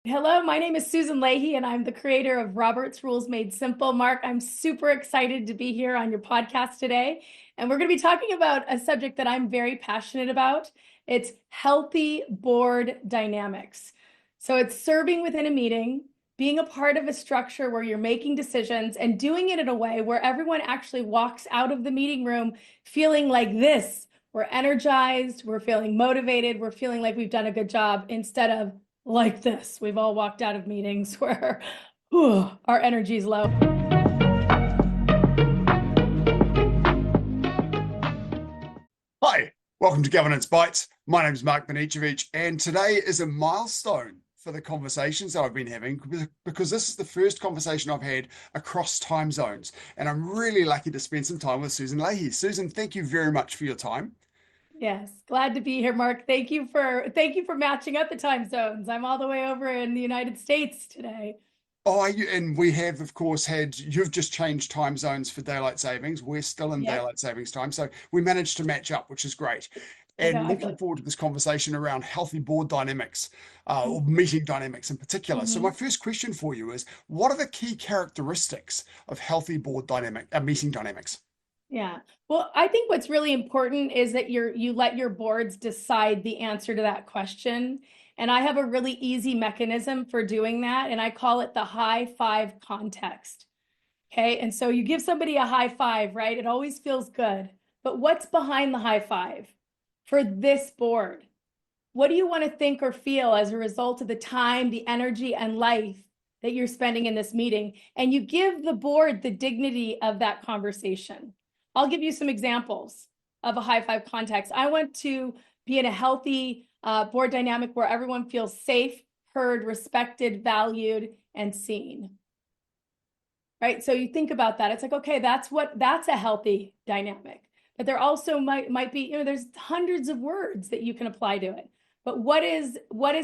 Hello, my name is Susan Leahy, and I'm the creator of Robert's Rules Made Simple. Mark, I'm super excited to be here on your podcast today. And we're going to be talking about a subject that I'm very passionate about. It's healthy board dynamics. So it's serving within a meeting, being a part of a structure where you're making decisions and doing it in a way where everyone actually walks out of the meeting room feeling like this. We're energized, we're feeling motivated, we're feeling like we've done a good job instead of like this. We've all walked out of meetings where our energy is low. Hi, welcome to Governance Bites. My name is Mark Banicevich, and today is a milestone for the conversations that I've been having because this is the first conversation I've had across time zones, and I'm really lucky to spend some time with Susan Leahy. Susan, thank you very much for your time. Yes, glad to be here, Mark. Thank you for matching up the time zones. I'm all the way over in the United States today. Oh, and we have, of course, you've just changed time zones for daylight savings. We're still in Yep. daylight savings time. So we managed to match up, which is great. I know. And I feel looking like. forward to this conversation around healthy board dynamics, or meeting dynamics in particular. So my Mhm. first question for you is, what are the key characteristics of healthy meeting dynamics? Yeah. Well, I think what's really important is that you let your boards decide the answer to that question. And I have a really easy mechanism for doing that, and I call it the high five context. Okay. And so you give somebody a high five, right? It always feels good. But what's behind the high five for this board? What do you want to think or feel as a result of the time, the energy, and life that you're spending in this meeting? And you give the board the dignity of that conversation. I'll give you some examples of a high five context. I want to be in a healthy board dynamic where everyone feels safe, heard, respected, valued, and seen. Right? So you think about that. It's like, okay, that's a healthy dynamic. But there also might be, there's hundreds of words that you can apply to it. But what is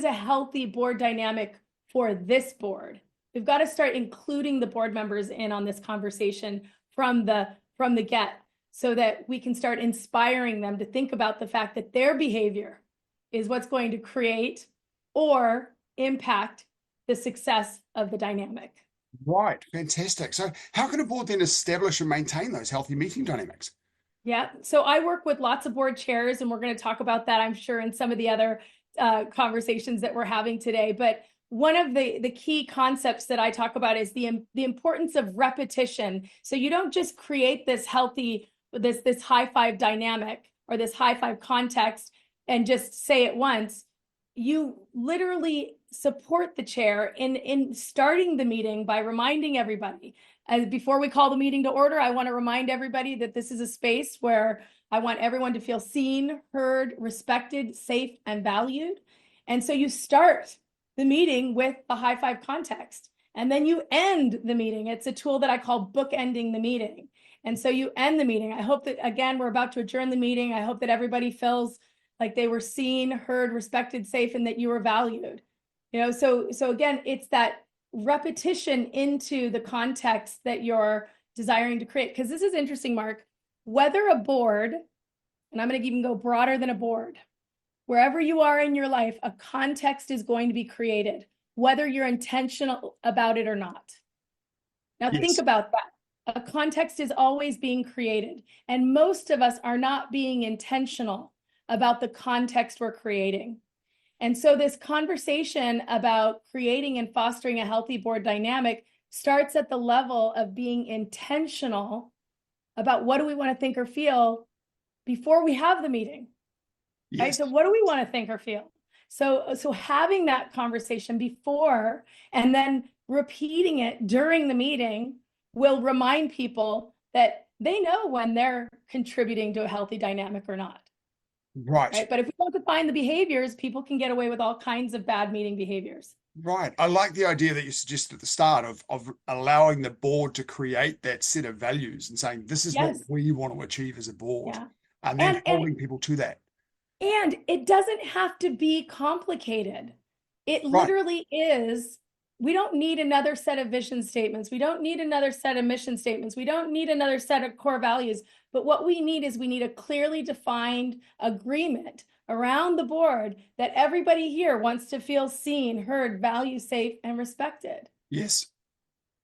a healthy board dynamic for this board? We've got to start including the board members in on this conversation from the get, so that we can start inspiring them to think about the fact that their behavior is what's going to create or impact the success of the dynamic. Right, fantastic. So how can a board then establish and maintain those healthy meeting dynamics? Yeah. So I work with lots of board chairs, and we're going to talk about that, I'm sure, in some of the other conversations that we're having today. But one of the key concepts that I talk about is the importance of repetition. So you don't just create this healthy, this high five dynamic or this high five context and just say it once. You literally support the chair in starting the meeting by reminding everybody. As before we call the meeting to order, I want to remind everybody that this is a space where I want everyone to feel seen, heard, respected, safe, and valued. And so you start the meeting with the high five context, and then you end the meeting. It's a tool that I call bookending the meeting. And so you end the meeting. I hope that, again, we're about to adjourn the meeting. I hope that everybody feels like they were seen, heard, respected, safe, and that you were valued. So again, it's that repetition into the context that you're desiring to create. Because this is interesting, Mark. Whether a board, and I'm going to even go broader than a board, wherever you are in your life, a context is going to be created, whether you're intentional about it or not. Now, think Yes. about that. A context is always being created, and most of us are not being intentional about the context we're creating. And so this conversation about creating and fostering a healthy board dynamic starts at the level of being intentional about what do we want to think or feel before we have the meeting, right? Yes. So what do we want to think or feel? So having that conversation before and then repeating it during the meeting will remind people that they know when they're contributing to a healthy dynamic or not. Right. Right. But if we don't define the behaviors, people can get away with all kinds of bad meeting behaviors. Right. I like the idea that you suggested at the start of allowing the board to create that set of values and saying, this is what Yes. we want to achieve as a board, Yeah. and then And and holding people to that. and it doesn't have to be complicated. It Right. literally is we don't need another set of vision statements. We don't need another set of mission statements. We don't need another set of core values. But what we need is we need a clearly defined agreement around the board that everybody here wants to feel seen, heard, valued, safe, and respected. Yes.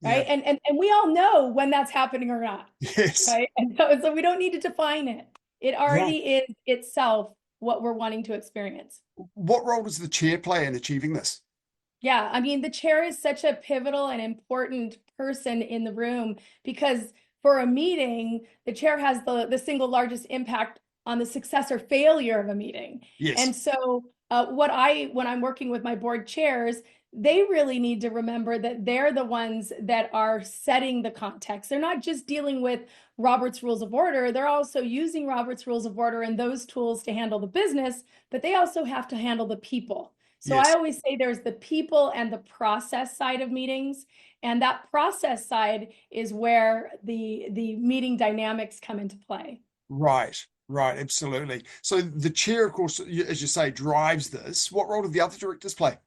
Right. Yeah. And we all know when that's happening or not. Yes. Right. And so we don't need to define it. It already is itself what we're wanting to experience. What role does the chair play in achieving this? Yeah, I mean, the chair is such a pivotal and important person in the room because for a meeting, the chair has the single largest impact on the success or failure of a meeting. Yes. And so when I'm working with my board chairs, they really need to remember that they're the ones that are setting the context. They're not just dealing with Robert's Rules of Order. They're also using Robert's Rules of Order and those tools to handle the business, but they also have to handle the people. So Yes. I always say there's the people and the process side of meetings. And that process side is where the meeting dynamics come into play. Right. Right. Absolutely. So the chair, of course, as you say, drives this. What role do the other directors play?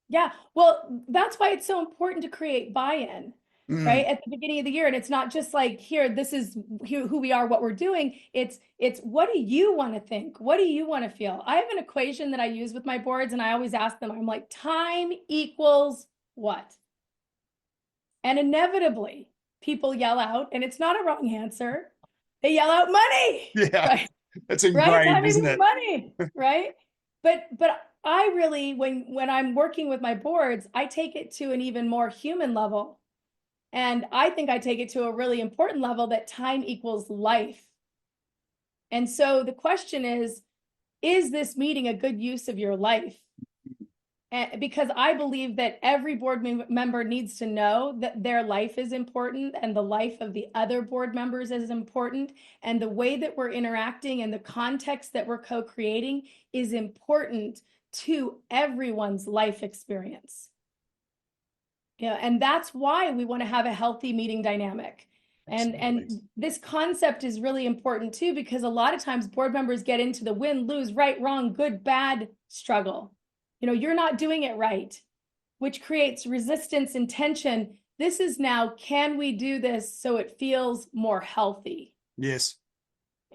Yeah, well, that's why it's so important to create buy-in. Right at the beginning of the year. And it's not just like, here, this is who we are, what we're doing. It's what do you want to think? What do you want to feel? I have an equation that I use with my boards, and I always ask them, I'm like, time equals what? And inevitably people yell out, and it's not a wrong answer. They yell out money. Yeah, right? it's Right? ingrained, isn't it? Money, right? But I really, when I'm working with my boards, I take it to an even more human level. And I think I take it to a really important level that time equals life. And so the question is this meeting a good use of your life? And because I believe that every board member needs to know that their life is important and the life of the other board members is important. And the way that we're interacting and the context that we're co-creating is important to everyone's life experience. Yeah, and that's why we want to have a healthy meeting dynamic. And this concept is really important too, because a lot of times board members get into the win, lose, right, wrong, good, bad struggle. You're not doing it right, which creates resistance and tension. This is now, can we do this so it feels more healthy? Yes.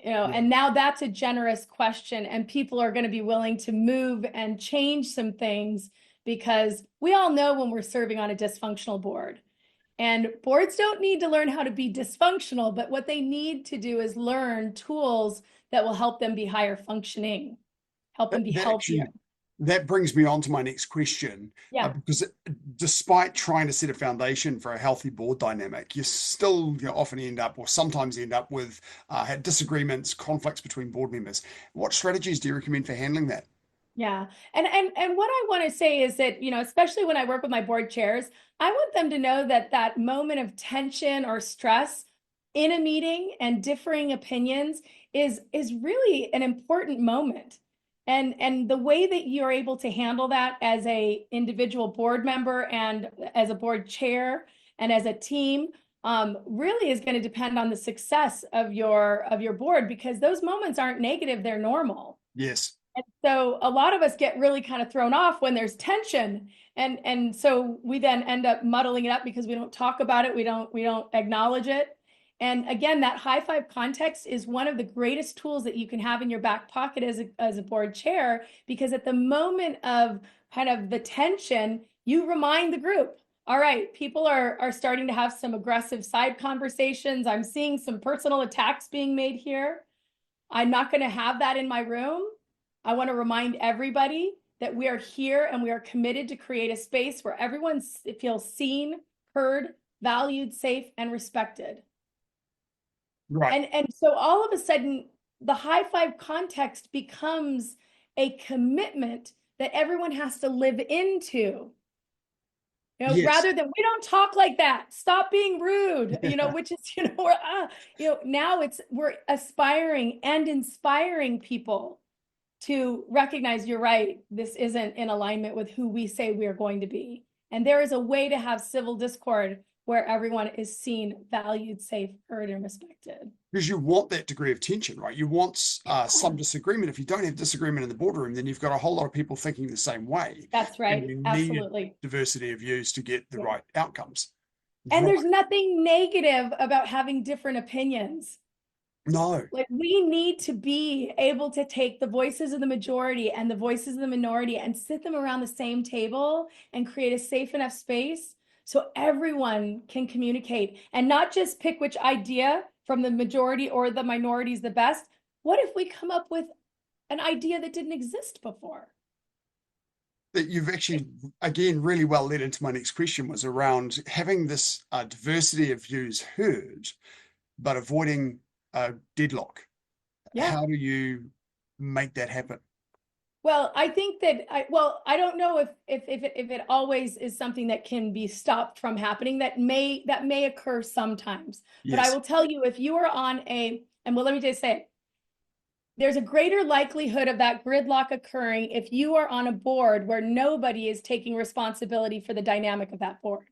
And now that's a generous question, and people are going to be willing to move and change some things, because we all know when we're serving on a dysfunctional board. And boards don't need to learn how to be dysfunctional, but what they need to do is learn tools that will help them be higher functioning, help them be healthier. That brings me on to my next question. Yeah. Because despite trying to set a foundation for a healthy board dynamic, you still often end up, or sometimes end up with disagreements, conflicts between board members. What strategies do you recommend for handling that? Yeah. And what I want to say is that, especially when I work with my board chairs, I want them to know that that moment of tension or stress in a meeting and differing opinions is really an important moment. And the way that you're able to handle that as a individual board member and as a board chair and as a team really is going to depend on the success of your board, because those moments aren't negative, they're normal. Yes. And so a lot of us get really kind of thrown off when there's tension. And so we then end up muddling it up because we don't talk about it. We don't acknowledge it. And again, that high five context is one of the greatest tools that you can have in your back pocket as a board chair, because at the moment of kind of the tension, you remind the group, all right, people are starting to have some aggressive side conversations. I'm seeing some personal attacks being made here. I'm not going to have that in my room. I want to remind everybody that we are here and we are committed to create a space where everyone feels seen, heard, valued, safe, and respected. Right. And so all of a sudden, the high five context becomes a commitment that everyone has to live into. Yes. Rather than, we don't talk like that, stop being rude, which is, now we're aspiring and inspiring people to recognize, you're right, this isn't in alignment with who we say we are going to be. And there is a way to have civil discord where everyone is seen, valued, safe, heard, and respected. Because you want that degree of tension, right? You want some disagreement. If you don't have disagreement in the boardroom, then you've got a whole lot of people thinking the same way. That's And right. you need Absolutely. diversity of views to get the right outcomes. And Right. there's nothing negative about having different opinions. No. Like, we need to be able to take the voices of the majority and the voices of the minority and sit them around the same table and create a safe enough space so everyone can communicate and not just pick which idea from the majority or the minority is the best. What if we come up with an idea that didn't exist before? That you've actually, again, really well led into my next question was around having this diversity of views heard, but avoiding deadlock. Yeah. How do you make that happen? Well, I think that I don't know if it always is something that can be stopped from happening. That may occur sometimes. But I Yes. will tell you, if you are on and well, let me just say it, there's a greater likelihood of that gridlock occurring if you are on a board where nobody is taking responsibility for the dynamic of that board.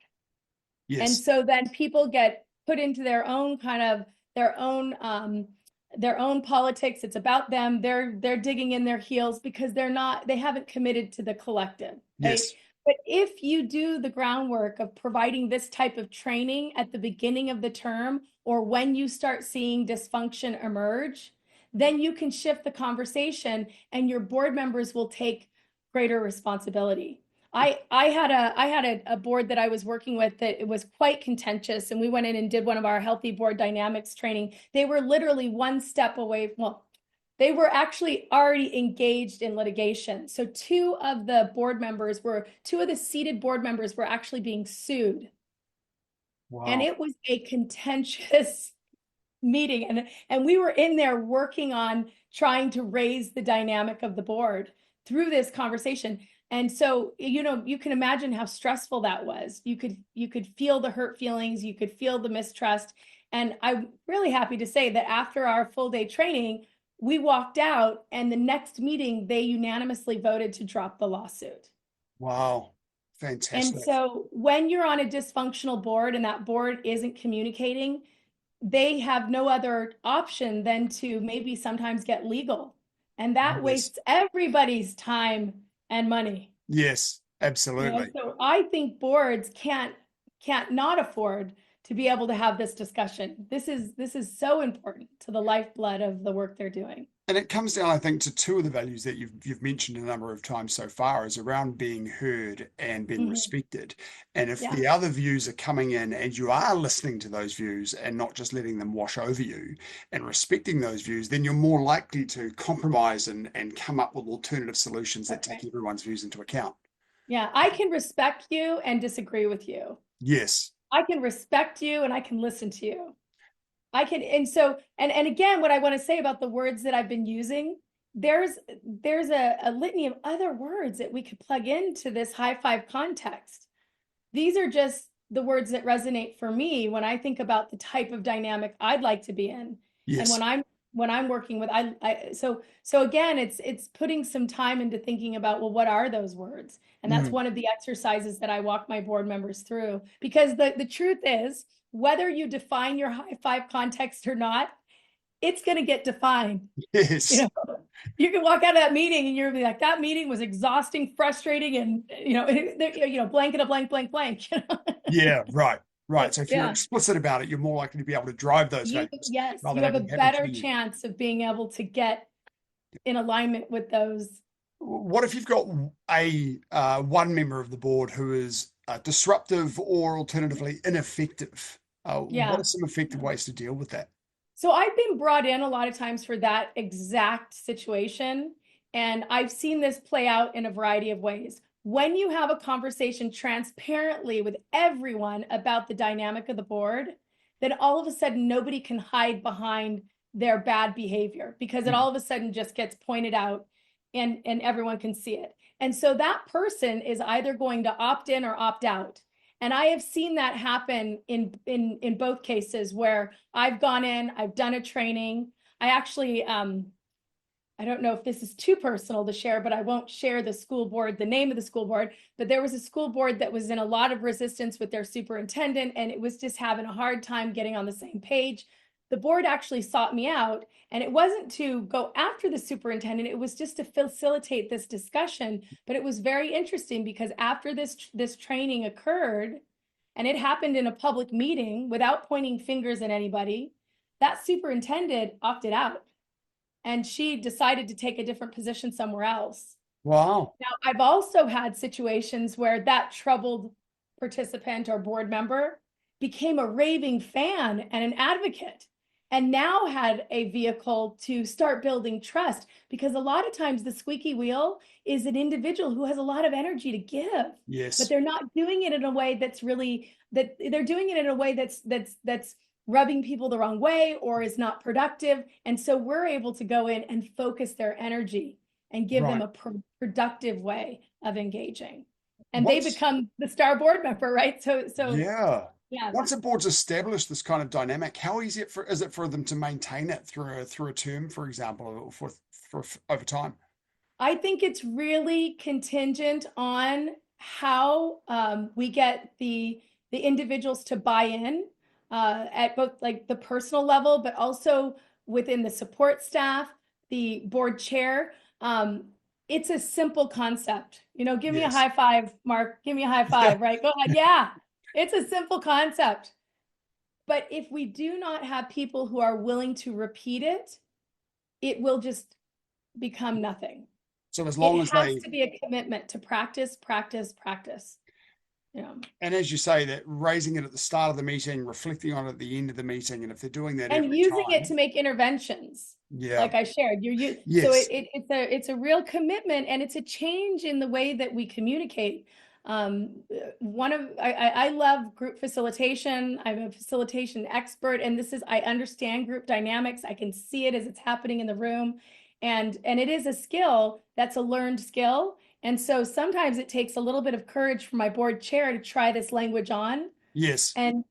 And Yes. so then people get put into their own kind of their own politics. It's about them. They're digging in their heels because they haven't committed to the collective, right? Yes. But if you do the groundwork of providing this type of training at the beginning of the term, or when you start seeing dysfunction emerge, then you can shift the conversation and your board members will take greater responsibility. I had a board that I was working with that it was quite contentious, and we went in and did one of our healthy board dynamics training. They were literally one step away. Well, they were actually already engaged in litigation. So two of the seated board members were actually being sued. Wow. And it was a contentious meeting. And we were in there working on trying to raise the dynamic of the board through this conversation. And so, you can imagine how stressful that was. You could feel the hurt feelings, you could feel the mistrust. And I'm really happy to say that after our full day training, we walked out, and the next meeting, they unanimously voted to drop the lawsuit. Wow. And Fantastic. so when you're on a dysfunctional board and that board isn't communicating, they have no other option than to maybe sometimes get legal. And that Yes. wastes everybody's time and money. Yes, absolutely. So I think boards can't not afford to be able to have this discussion. This is so important to the lifeblood of the work they're doing. And it comes down, I think, to two of the values that you've mentioned a number of times so far, is around being heard and being respected. And if the other views are coming in and you are listening to those views and not just letting them wash over you and respecting those views, then you're more likely to compromise and come up with alternative solutions that take everyone's views into account. Yeah, I can respect you and disagree with you. Yes. I can respect you and I can listen to you. I can, and again, what I want to say about the words that I've been using, there's a litany of other words that we could plug into this high five context. These are just the words that resonate for me when I think about the type of dynamic I'd like to be in. Yes. And when I'm working with, so again, it's putting some time into thinking about, well, what are those words? And that's one of the exercises that I walk my board members through, because the truth is, whether you define your high five context or not, it's going to get defined. Yes. You can walk out of that meeting and you're like, that meeting was exhausting, frustrating, and blanket a blank, blank, blank. Yeah, right. Right. So if you're explicit about it, you're more likely to be able to drive those values. Yes, you have a better chance of being able to get in alignment with those. What if you've got one member of the board who is disruptive or alternatively ineffective? What are some effective ways to deal with that? So I've been brought in a lot of times for that exact situation, and I've seen this play out in a variety of ways. When you have a conversation transparently with everyone about the dynamic of the board, then all of a sudden nobody can hide behind their bad behavior, because it all of a sudden just gets pointed out and everyone can see it. And so that person is either going to opt in or opt out. And I have seen that happen in both cases where I've gone in, I've done a training. I actually, I don't know if this is too personal to share, but I won't share the school board, the name of the school board, but there was a school board that was in a lot of resistance with their superintendent, and it was just having a hard time getting on the same page. The board actually sought me out, and it wasn't to go after the superintendent, it was just to facilitate this discussion. But it was very interesting because after this training occurred, and it happened in a public meeting without pointing fingers at anybody, that superintendent opted out. And she decided to take a different position somewhere else. Wow. Now, I've also had situations where that troubled participant or board member became a raving fan and an advocate, and now had a vehicle to start building trust, because a lot of times the squeaky wheel is an individual who has a lot of energy to give. Yes. But they're not doing it in a way that's really, that they're doing it in a way that's rubbing people the wrong way or is not productive. And so we're able to go in and focus their energy and give them a productive way of engaging. And they become the star board member, right? So yeah. Yeah. Once a board's established this kind of dynamic, how easy is it for them to maintain it through a term, for example, or for over time? I think it's really contingent on how we get the individuals to buy in at both like the personal level, but also within the support staff, the board chair. It's a simple concept. Give me a high five, Mark. Give me a high five, right? Go ahead. Yeah, it's a simple concept. But if we do not have people who are willing to repeat it, it will just become nothing. So as long as it has to be a commitment to practice, practice, practice. Yeah. And as you say, that raising it at the start of the meeting, reflecting on it at the end of the meeting, and if they're doing that and using it to make interventions. Yeah. Like I shared, Yes. So it's a real commitment, and it's a change in the way that we communicate. I love group facilitation. I'm a facilitation expert, and I understand group dynamics. I can see it as it's happening in the room, and it is a skill that's a learned skill. And so sometimes it takes a little bit of courage for my board chair to try this language on. Yes. And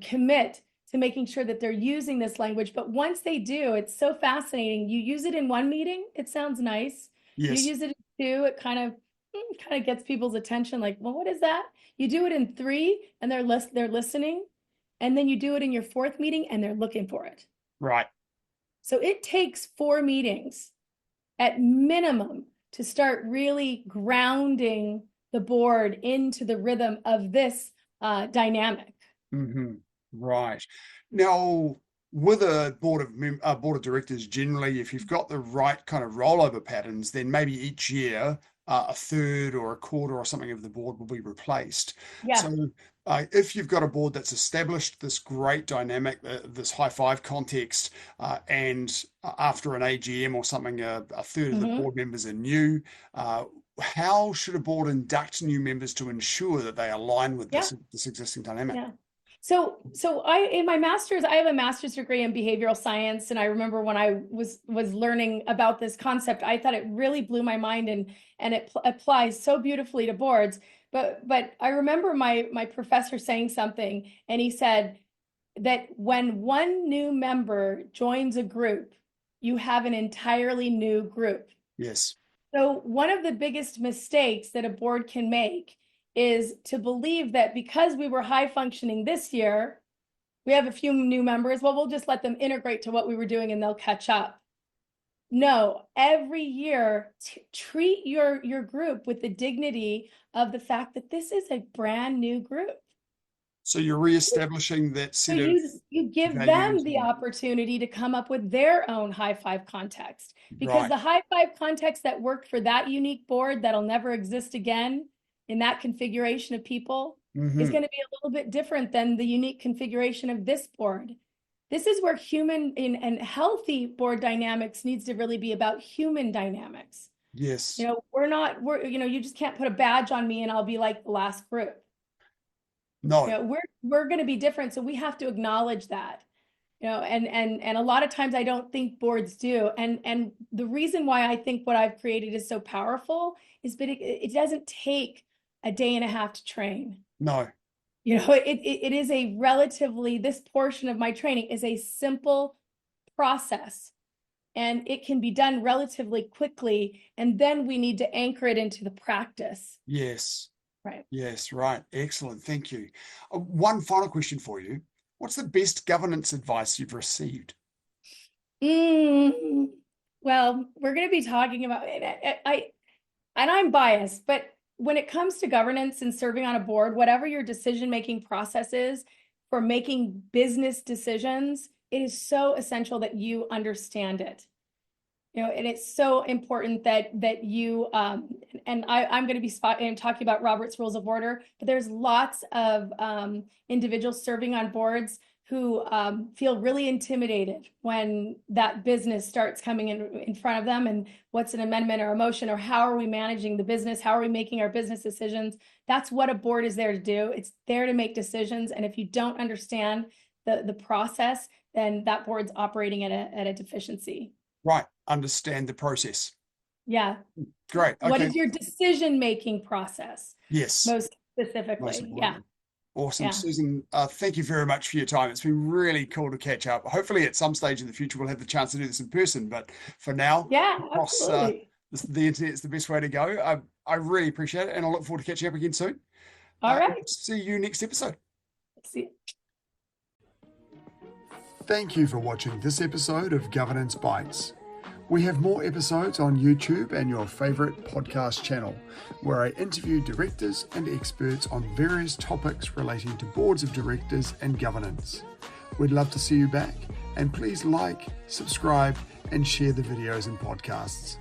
commit to making sure that they're using this language. But once they do, it's so fascinating. You use it in one meeting, it sounds nice. Yes. You use it in two, it kind of gets people's attention, like, well, what is that? You do it in three, and they're listening. And then you do it in your fourth meeting, and they're looking for it. Right. So it takes 4 meetings at minimum to start really grounding the board into the rhythm of this dynamic. Mm-hmm. Right. Now, with a board of directors, generally, if you've got the right kind of rollover patterns, then maybe each year a third or a quarter or something of the board will be replaced. Yeah. So if you've got a board that's established this great dynamic, this high five context, and after an AGM or something, a third of the board members are new, how should a board induct new members to ensure that they align with this existing dynamic? Yeah. So in my master's, I have a master's degree in behavioral science. And I remember when I was learning about this concept, I thought it really blew my mind, and it applies so beautifully to boards. But I remember my professor saying something, and he said that when one new member joins a group, you have an entirely new group. Yes. So one of the biggest mistakes that a board can make is to believe that because we were high functioning this year, we have a few new members, well, we'll just let them integrate to what we were doing and they'll catch up. No, every year, treat your group with the dignity of the fact that this is a brand new group. So you're reestablishing that set of you give them the opportunity to come up with their own high five context, because the high five context that worked for that unique board that'll never exist again in that configuration of people is going to be a little bit different than the unique configuration of this board. This is where human and healthy board dynamics needs to really be about human dynamics. Yes. You just can't put a badge on me and I'll be like the last group. No. We're going to be different. So we have to acknowledge that, and a lot of times I don't think boards do. And the reason why I think what I've created is so powerful is that it doesn't take a day and a half to train. No. It is this portion of my training is a simple process and it can be done relatively quickly. And then we need to anchor it into the practice. Yes. Right. Yes, right. Excellent. Thank you. One final question for you. What's the best governance advice you've received? Well, we're going to be talking about it. And I'm biased, but when it comes to governance and serving on a board, whatever your decision-making process is for making business decisions, it is so essential that you understand it. And it's so important that you and I'm going to be talking about Robert's Rules of Order, but there's lots of individuals serving on boards who feel really intimidated when that business starts coming in front of them, and what's an amendment or a motion, or how are we managing the business? How are we making our business decisions? That's what a board is there to do. It's there to make decisions. And if you don't understand the process, then that board's operating at a deficiency. Right. Understand the process. Yeah. Great. Okay. What is your decision-making process? Yes. Most specifically. Yeah. Awesome. Yeah. Susan, thank you very much for your time. It's been really cool to catch up. Hopefully at some stage in the future, we'll have the chance to do this in person, but for now, absolutely. The internet is the best way to go. I really appreciate it, and I look forward to catching up again soon. All right. See you next episode. See you. Thank you for watching this episode of Governance Bites. We have more episodes on YouTube and your favorite podcast channel, where I interview directors and experts on various topics relating to boards of directors and governance. We'd love to see you back, and please like, subscribe, and share the videos and podcasts.